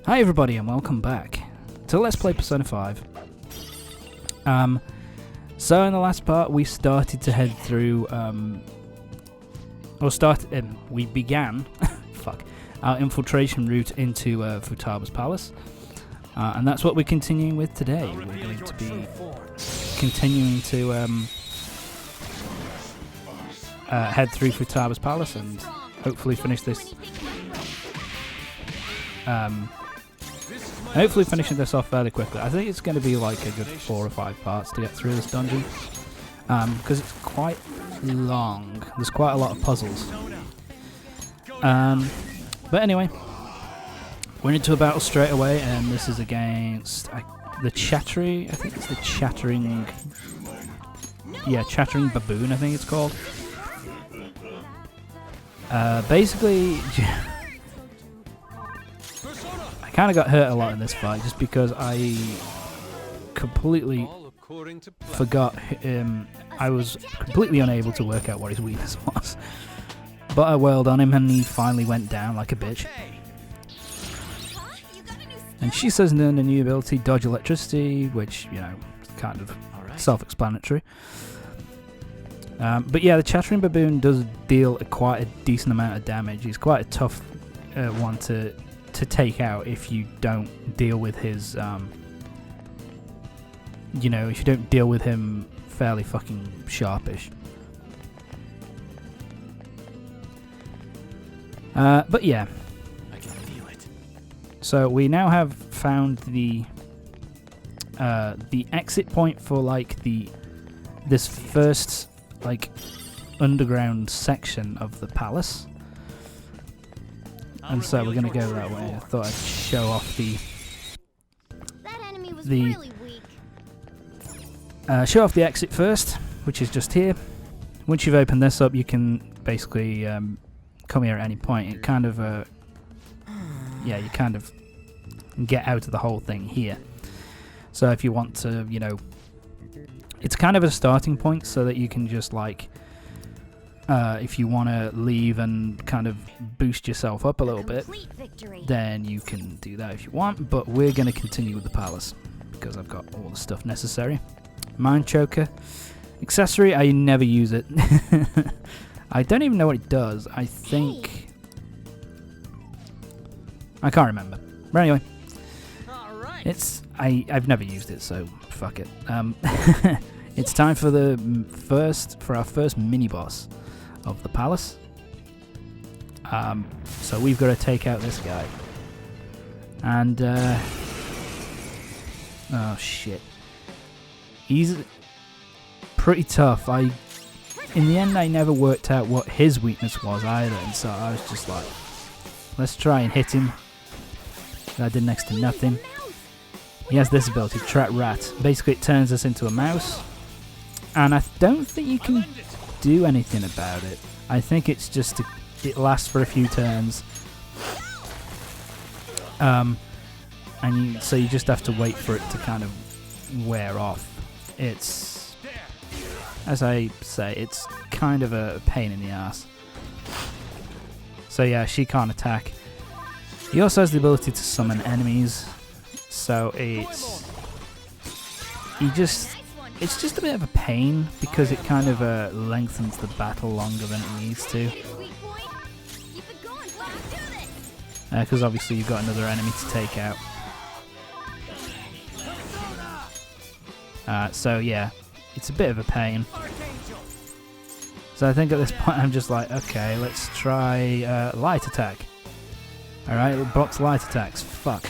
Hi everybody and welcome back to Let's Play Persona 5. So in the last part we started to head through, we began our infiltration route into Futaba's palace. And that's what we're continuing with today. We're going to be continuing to head through Futaba's palace and hopefully finish this. Hopefully finishing this off fairly quickly. I think it's going to be like a good 4 or 5 parts to get through this dungeon. Because it's quite long. There's quite a lot of puzzles. But anyway, we're into a battle straight away, and this is against the Chattering... I think it's the Chattering... Yeah, Chattering Baboon, I think it's called. Basically... I kind of got hurt a lot in this fight just because I completely forgot I was completely unable to work out what his weakness was. But I wailed on him and he finally went down like a bitch. And she says in the new ability, dodge electricity, which, you know, is kind of self-explanatory. But yeah, the Chattering Baboon does deal quite a decent amount of damage. He's quite a tough one to take out if you don't deal with his, you know, if you don't deal with him fairly fucking sharpish. But yeah. I can feel it. So we now have found the exit point for like this first like underground section of the palace. And so we're going to go that way. I thought I'd show off show off the exit first, which is just here. Once you've opened this up, you can basically come here at any point. It kind of, yeah, you kind of get out of the whole thing here. So if you want to, you know, it's kind of a starting point so that you can just like, if you want to leave and kind of boost yourself up a little bit, then you can do that if you want, but we're going to continue with the palace because I've got all the stuff necessary. Mind Choker. Accessory, I never use it. I don't even know what it does. I think... I can't remember. But anyway, I've never used it, so fuck it. It's time for our first mini-boss of the palace. So we've got to take out this guy. And, oh shit. He's pretty tough. In the end, I never worked out what his weakness was either, and so I was just like, let's try and hit him. I did next to nothing. He has this ability, Trap Rat. Basically, it turns us into a mouse. And I don't think you can do anything about it. I think it's just it lasts for a few turns, so you just have to wait for it to kind of wear off. It's, as I say, it's kind of a pain in the ass. So yeah, she can't attack. He also has the ability to summon enemies, so it's just a bit of a pain because it kind of lengthens the battle longer than it needs to. Because obviously you've got another enemy to take out. So yeah, it's a bit of a pain. So I think at this point I'm just like, okay, let's try light attack. Alright, it blocks light attacks. Fuck.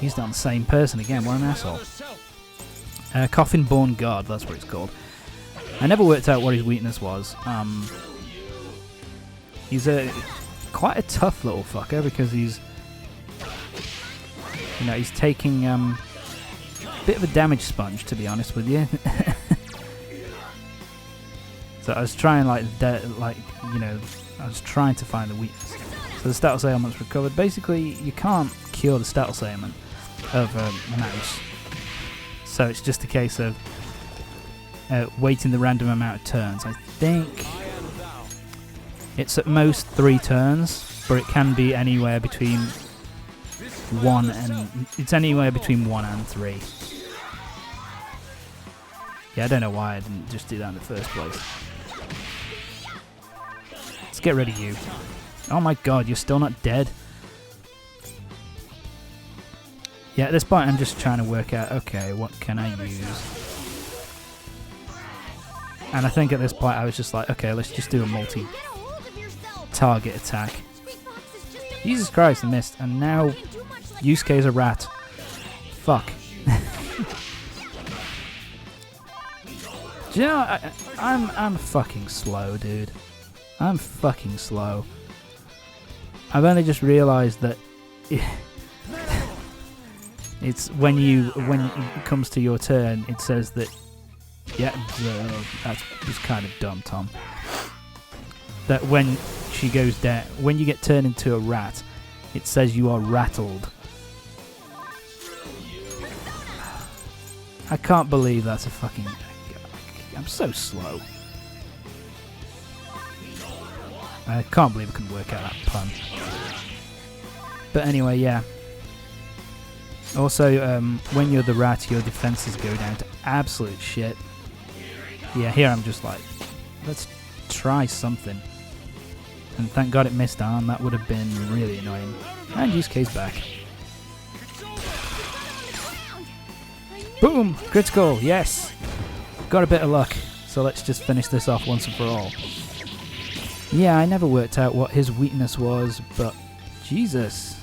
He's not the same person again, what an asshole. Coffin-born God, that's what it's called. I never worked out what his weakness was. He's quite a tough little fucker because he's, you know, he's taking a bit of a damage sponge, to be honest with you. So I was trying you know, I was trying to find the weakness. So the status ailment's recovered. Basically, you can't cure the status ailment of a mouse. So it's just a case of waiting the random amount of turns. I think it's at most 3 turns. but it can be anywhere between 1 and... It's anywhere between 1 and 3. Yeah, I don't know why I didn't just do that in the first place. Let's get rid of you. Oh my god, you're still not dead. Yeah, at this point I'm just trying to work out, okay, what can I use? And I think at this point I was just like, okay, let's just do a multi-target attack. Jesus Christ, I missed. And now Yusuke's a rat. Fuck. Do you know, I'm fucking slow, dude. I'm fucking slow. I've only just realised that it's when it comes to your turn, it says that. Yeah, that's just kind of dumb, Tom. That when she goes down, when you get turned into a rat, it says you are rattled. I can't believe that's a fucking. I'm so slow. I can't believe I can work out that pun. But anyway, yeah. Also, when you're the rat, your defenses go down to absolute shit. Yeah, here I'm just like, let's try something. And thank God it missed on. That would have been really annoying. And Yusuke's back. Boom! Critical, yes! Got a bit of luck. So let's just finish this off once and for all. Yeah, I never worked out what his weakness was, but Jesus.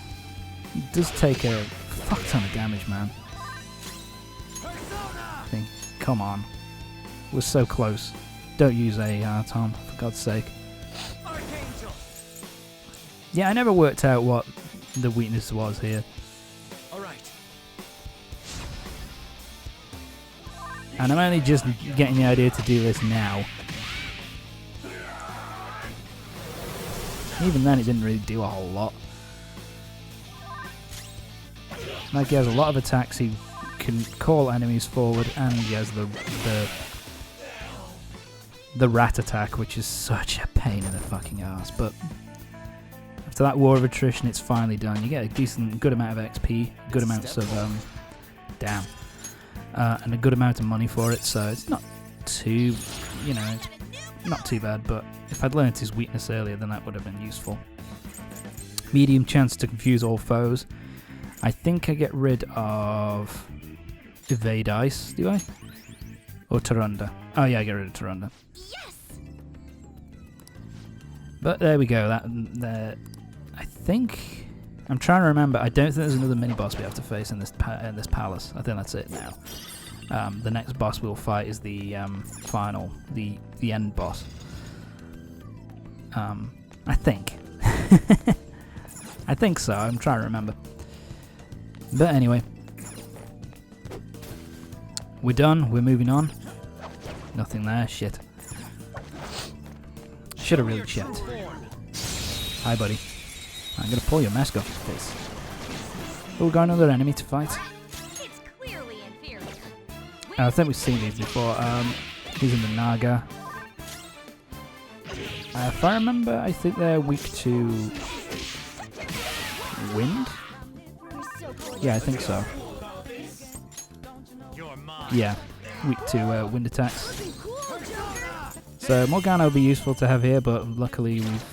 He does take a fuck ton of damage, man. I think, come on. We're so close. Don't use AR, Tom, for God's sake. Yeah, I never worked out what the weakness was here. And I'm only just getting the idea to do this now. Even then, it didn't really do a whole lot. Like, he has a lot of attacks, he can call enemies forward, and he has the rat attack, which is such a pain in the fucking ass. But after that war of attrition, it's finally done. You get a good amount of XP, good amounts of and a good amount of money for it. So it's not too, it's not too bad. But if I'd learned his weakness earlier, then that would have been useful. Medium chance to confuse all foes. I think I get rid of Evade Ice, do I? Or Tarunda. Oh yeah, I get rid of Tarunda. Yes! But there we go. I think I'm trying to remember. I don't think there's another mini boss we have to face in this palace. I think that's it now. The next boss we'll fight is the final, the end boss. I think. I think so. I'm trying to remember. But anyway, we're done. We're moving on. Nothing there. Shit. Should have really checked. Hi, buddy. I'm gonna pull your mask off your face. Oh, we got another enemy to fight. I think we've seen these before. He's in the Naga. If I remember, I think they're weak to wind. Yeah, I think so. Yeah, weak to wind attacks. So Morgana will be useful to have here, but luckily we've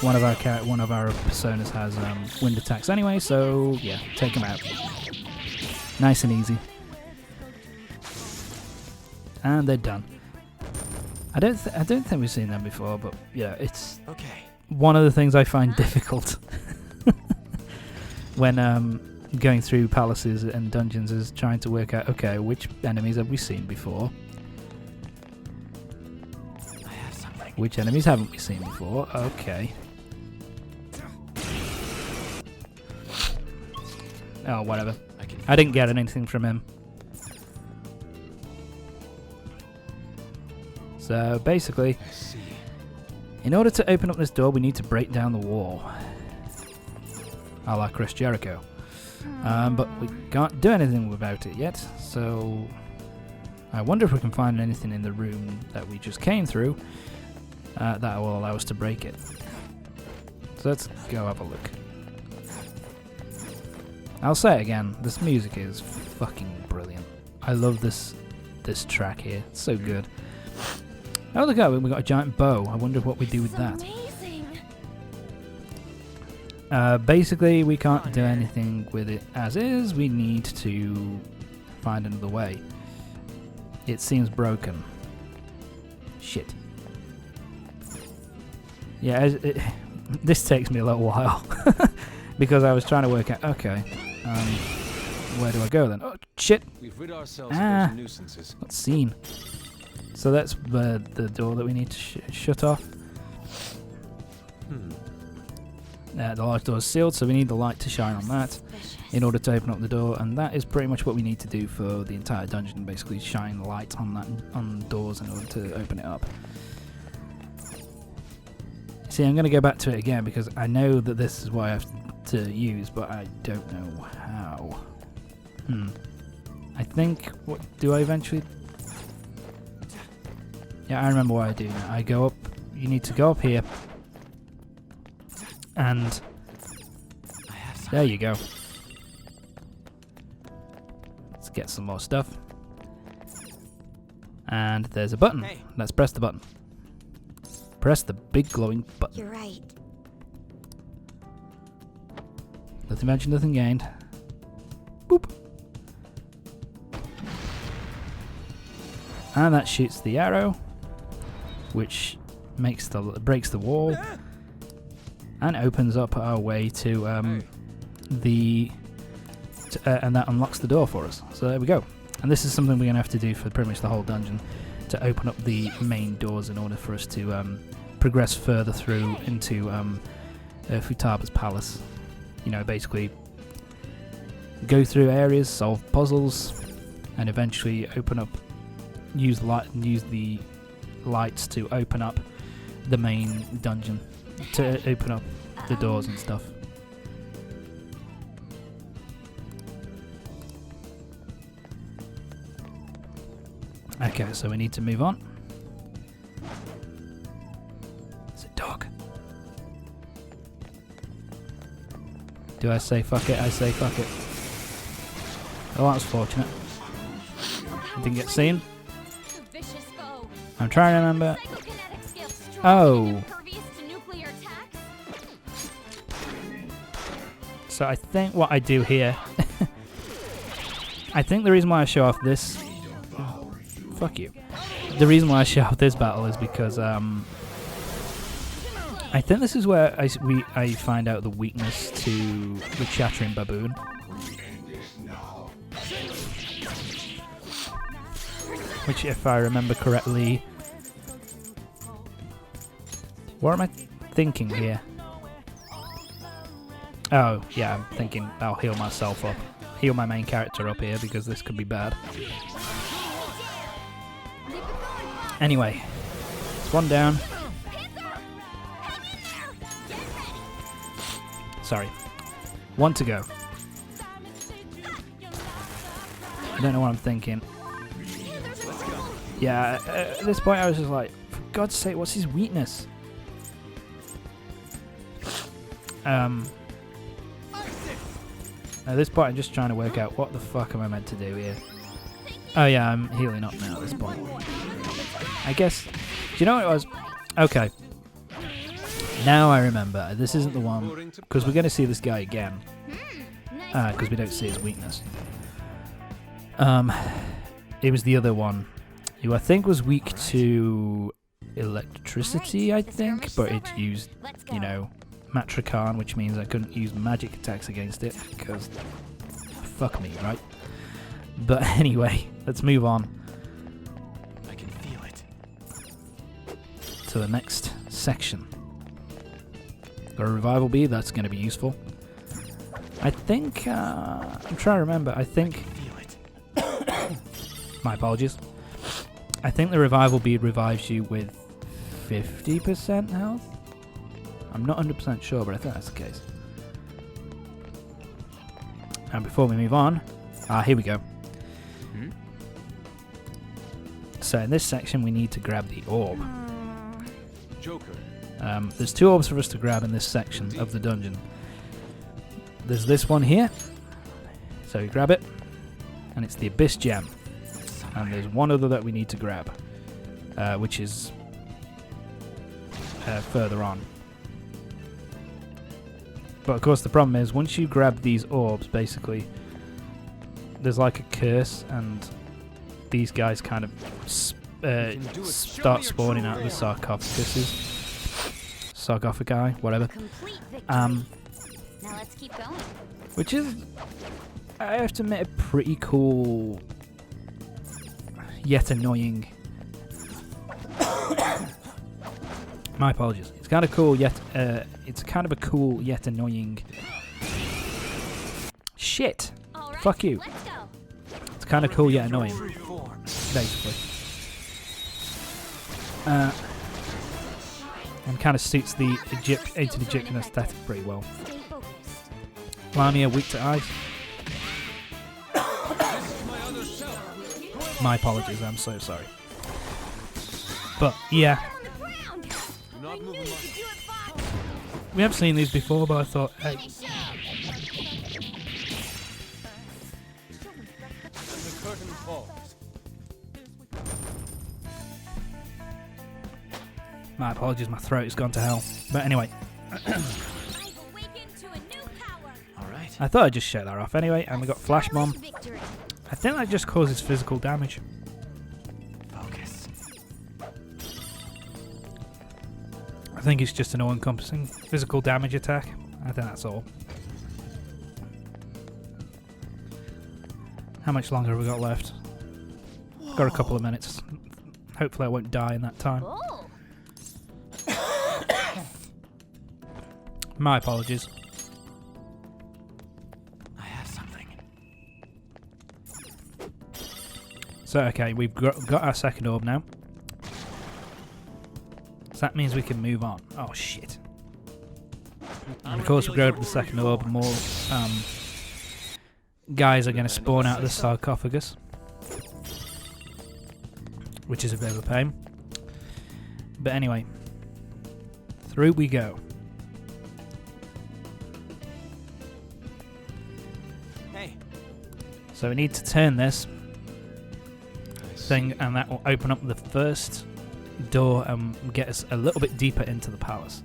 one of our personas has wind attacks anyway. So yeah, take him out. Nice and easy. And they're done. I don't think we've seen them before, but yeah, it's one of the things I find difficult when going through palaces and dungeons is trying to work out, okay, which enemies have we seen before? Which enemies haven't we seen before? Okay. Oh, whatever. I didn't get anything from him. So basically, in order to open up this door, we need to break down the wall. A la Chris Jericho. But we can't do anything about it yet, so I wonder if we can find anything in the room that we just came through. that will allow us to break it. So let's go have a look. I'll say it again, this music is fucking brilliant. I love this track here, it's so good. Oh look at it, we got a giant bow. I wonder what we do with that. Basically we can't do anything with it as is, we need to find another way. It seems broken. Shit. Yeah, this takes me a little while because I was trying to work out. Okay, where do I go then? Oh shit! We've rid ourselves of those nuisances. What's seen? So that's the door that we need to shut off. The large door is sealed, so we need the light to shine on that in order to open up the door, and that is pretty much what we need to do for the entire dungeon. Basically, shine light on that on doors in order to open it up. See, I'm going to go back to it again because I know that this is what I have to use, but I don't know how. I think, what do I eventually... Yeah, I remember what I do now. I go up, you need to go up here, and there you go. Let's get some more stuff. And there's a button. Hey. Let's press the button. Press the big glowing button. You're right. Nothing mentioned, nothing gained. Boop. And that shoots the arrow, which breaks the wall and opens up our way to and that unlocks the door for us. So there we go. And this is something we're going to have to do for pretty much the whole dungeon, to open up the main doors in order for us to progress further through into Futaba's palace. You know, basically go through areas, solve puzzles, and eventually open up, use the lights to open up the main dungeon, to open up the doors and stuff. Okay, so we need to move on. It's a dog. Do I say fuck it? I say fuck it. Oh, that was fortunate. Didn't get seen. I'm trying to remember. Oh. So I think what I do here... I think the reason why I show off this... Fuck you. The reason why I show off this battle is because I think this is where I find out the weakness to the Chattering Baboon. Which, if I remember correctly... What am I thinking here? Oh, yeah, I'm thinking I'll heal myself up. Heal my main character up here, because this could be bad. Anyway, it's one down. Sorry. One to go. I don't know what I'm thinking. Yeah, at this point I was just like, for God's sake, what's his weakness? At this point I'm just trying to work out what the fuck am I meant to do here. Oh yeah, I'm healing up now at this point. I guess... Do you know what it was? Okay. Now I remember. This isn't the one... Because we're going to see this guy again. Because we don't see his weakness. It was the other one. Who I think was weak to electricity, I think. But it used, you know, Matricarn, which means I couldn't use magic attacks against it. Because... Fuck me, right? But anyway, let's move on. I can feel it. To the next section. Got a revival bead, that's going to be useful. I think, I'm trying to remember, I think... My apologies. I think the revival bead revives you with 50% health? I'm not 100% sure, but I think that's the case. And before we move on, here we go. So in this section we need to grab the orb. Joker. There's 2 orbs for us to grab in this section of the dungeon. There's this one here. So we grab it, and it's the Abyss Gem. And there's one other that we need to grab, which is further on. But of course the problem is, once you grab these orbs, basically, there's like a curse, and these guys kind of start spawning out of the sarcophagi, whatever. Now let's keep going. Which is, I have to admit, a pretty cool, yet annoying. My apologies. It's kind of cool, yet it's kind of a cool yet annoying. Shit. All right, Fuck you. Let's go. It's kind of cool yet annoying, basically. And kind of suits the ancient Egyptian aesthetic pretty well. Stay focused. Lamia weak to ice. My apologies, I'm so sorry. But yeah, On the ground. Do not move a muscle. Do it fast. we have seen these before, but I thought, hey, And the curtain falls. my apologies, my throat has gone to hell. But anyway, I've awakened to a new power. All right. I thought I'd just show that off anyway, and we got Flash Bomb. Victory. I think that just causes physical damage. Focus. I think it's just an all-encompassing physical damage attack. I think that's all. How much longer have we got left? Got a couple of minutes. Hopefully I won't die in that time. Oh. My apologies. I have something. So, okay, we've got our second orb now. So that means we can move on. Oh, shit. And of course, we grab the second orb, more guys are going to spawn out of the sarcophagus, which is a bit of a pain. But anyway, through we go. Hey. So we need to turn this thing, and that will open up the first door and get us a little bit deeper into the palace.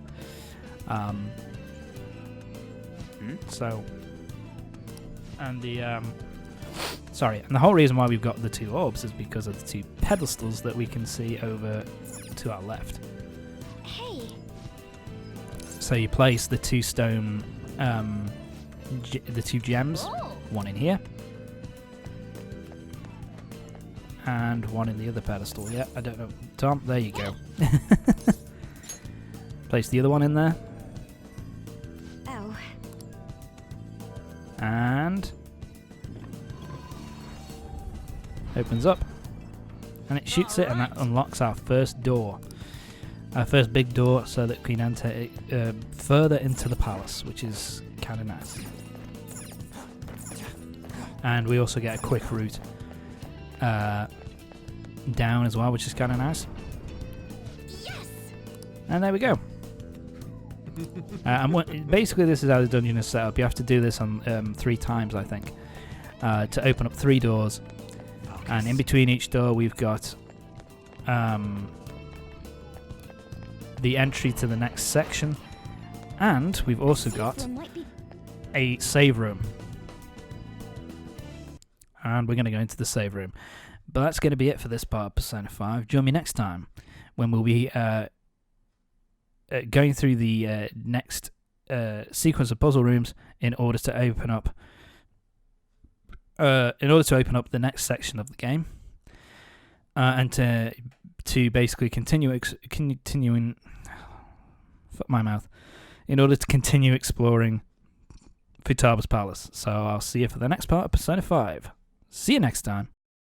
So, and the sorry, and the whole reason why we've got the 2 orbs is because of the 2 pedestals that we can see over to our left. Hey. So you place the 2 stone, the 2 gems, Oh. one in here, and one in the other pedestal. Yeah, I don't know, Tom. There you go. Place the other one in there, Oh. and opens up, and it shoots it, and that unlocks our first door, our first big door, so that we can enter it, further into the palace, which is kind of nice. And we also get a quick route down as well, which is kind of nice. Yes. And there we go. Basically, this is how the dungeon is set up. You have to do this on 3 times, I think, to open up 3 doors. Focus. And in between each door, we've got the entry to the next section, and we've also got One might be a save room. And we're going to go into the save room. But that's going to be it for this part of Persona 5. Join me next time when we'll be going through the next sequence of puzzle rooms in order to open up the next section of the game, and to basically continuing fuck my mouth, in order to continue exploring Futaba's palace. So I'll see you for the next part of Persona 5. See you next time.